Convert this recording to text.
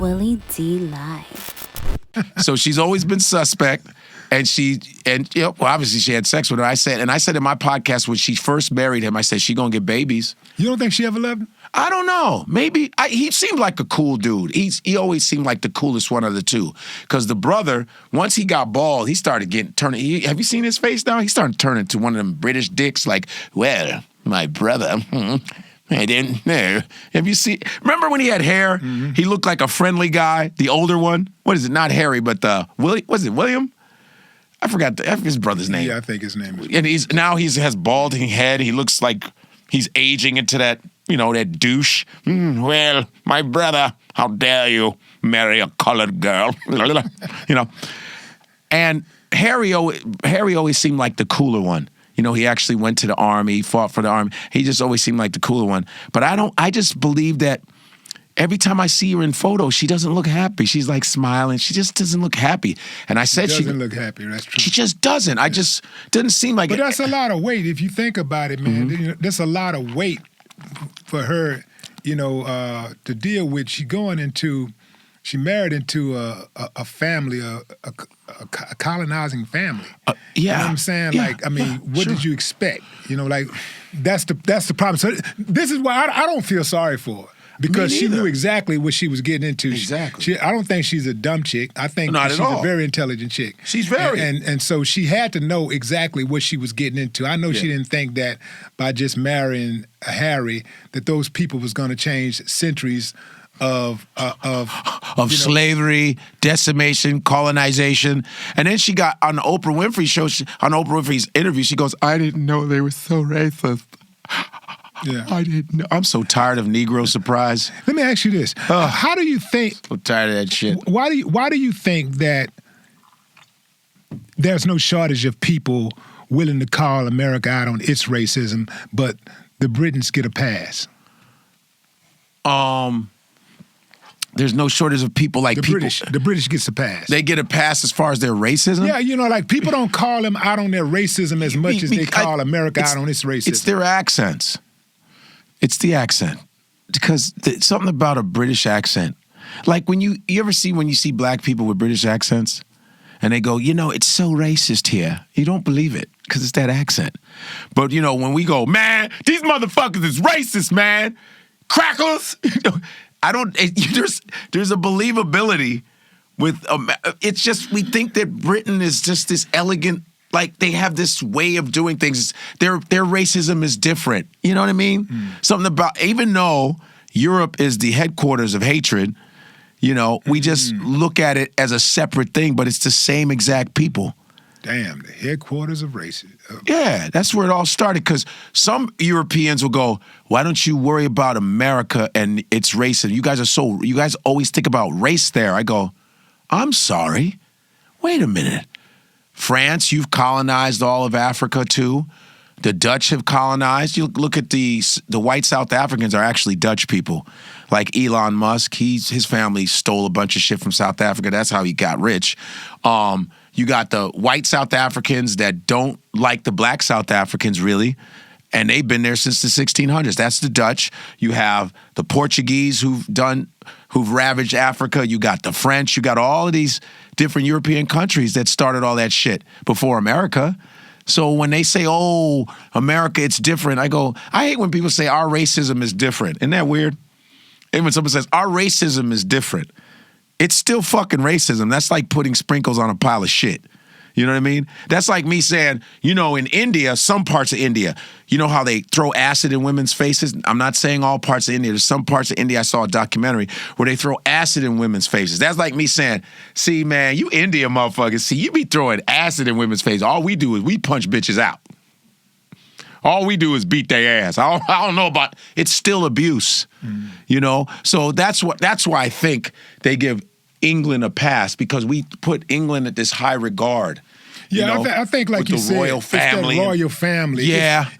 Willie D Live. So she's always been suspect. And obviously she had sex with her. I said in my podcast when she first married him, I said, she gonna get babies. You don't think she ever loved him? I don't know. Maybe. He seemed like a cool dude. He always seemed like the coolest one of the two. Because the brother, once he got bald, he started turning. Have you seen his face now? He started turning to one of them British dicks like, well, my brother, I didn't know. Have you seen? Remember when he had hair? Mm-hmm. He looked like a friendly guy, the older one. What is it? Not Harry, but Willie. Was it William? I forgot his brother's name. Yeah, I think his name is. And he has balding head. He looks like he's aging into that, that douche. Well, my brother, how dare you marry a colored girl? And Harry always seemed like the cooler one. He actually went to the army, fought for the army. He just always seemed like the cooler one. But I just believe that every time I see her in photos, she doesn't look happy. She's like smiling. She just doesn't look happy. And I said she doesn't look happy. That's true. She just doesn't. I just didn't seem like But it. that's a lot of weight if you think about it, man. Mm-hmm. That's a lot of weight for her, to deal with. She married into a family, a colonizing family. Yeah. You know what I'm saying? Yeah. What did you expect? That's the problem. So this is why I don't feel sorry for her. Because she knew exactly what she was getting into. Exactly. I don't think she's a dumb chick. I think she's a very intelligent chick. She's very. And so she had to know exactly what she was getting into. I know she didn't think that by just marrying Harry that those people was going to change centuries of slavery, decimation, colonization. And then she got on the Oprah Winfrey show, on Oprah Winfrey's interview, she goes, I didn't know they were so racist. Yeah. I didn't know. I'm so tired of Negro surprise. Let me ask you this. How do you think... So tired of that shit. Why do you think that there's no shortage of people willing to call America out on its racism, but the Britons get a pass? There's no shortage of people like The British gets a pass. They get a pass as far as their racism? Yeah, people don't call them out on their racism as much as they call America out on its racism. It's their accents. It's the accent. Because something about a British accent. Like when you ever see black people with British accents and they go, it's so racist here. You don't believe it because it's that accent. But, when we go, man, these motherfuckers is racist, man. Crackers. There's a believability with, it's just, we think that Britain is just this elegant, like they have this way of doing things. Their racism is different. You know what I mean? Something about, even though Europe is the headquarters of hatred, we just look at it as a separate thing, but it's the same exact people. Damn, the headquarters of racism. Yeah, that's where it all started. Because some Europeans will go, why don't you worry about America and its racism? You guys always think about race there. I go, I'm sorry. Wait a minute. France, you've colonized all of Africa too. The Dutch have colonized. You look at the white South Africans are actually Dutch people. Like Elon Musk, his family stole a bunch of shit from South Africa. That's how he got rich. You got the white South Africans that don't like the black South Africans really, and they've been there since the 1600s. That's the Dutch. You have the Portuguese who've ravaged Africa. You got the French. You got all of these different European countries that started all that shit before America. So when they say, oh, America, it's different, I go, I hate when people say our racism is different. Isn't that weird? And when someone says our racism is different, it's still fucking racism. That's like putting sprinkles on a pile of shit. You know what I mean? That's like me saying, in India, some parts of India, you know how they throw acid in women's faces? I'm not saying all parts of India. There's some parts of India, I saw a documentary where they throw acid in women's faces. That's like me saying, see, man, you India motherfuckers, see, you be throwing acid in women's faces. All we do is we punch bitches out. All we do is beat their ass. I don't know about, it's still abuse, So that's why I think they give England a pass, because we put England at this high regard. Yeah, I think like you said, royal family. It's that royal family. Yeah.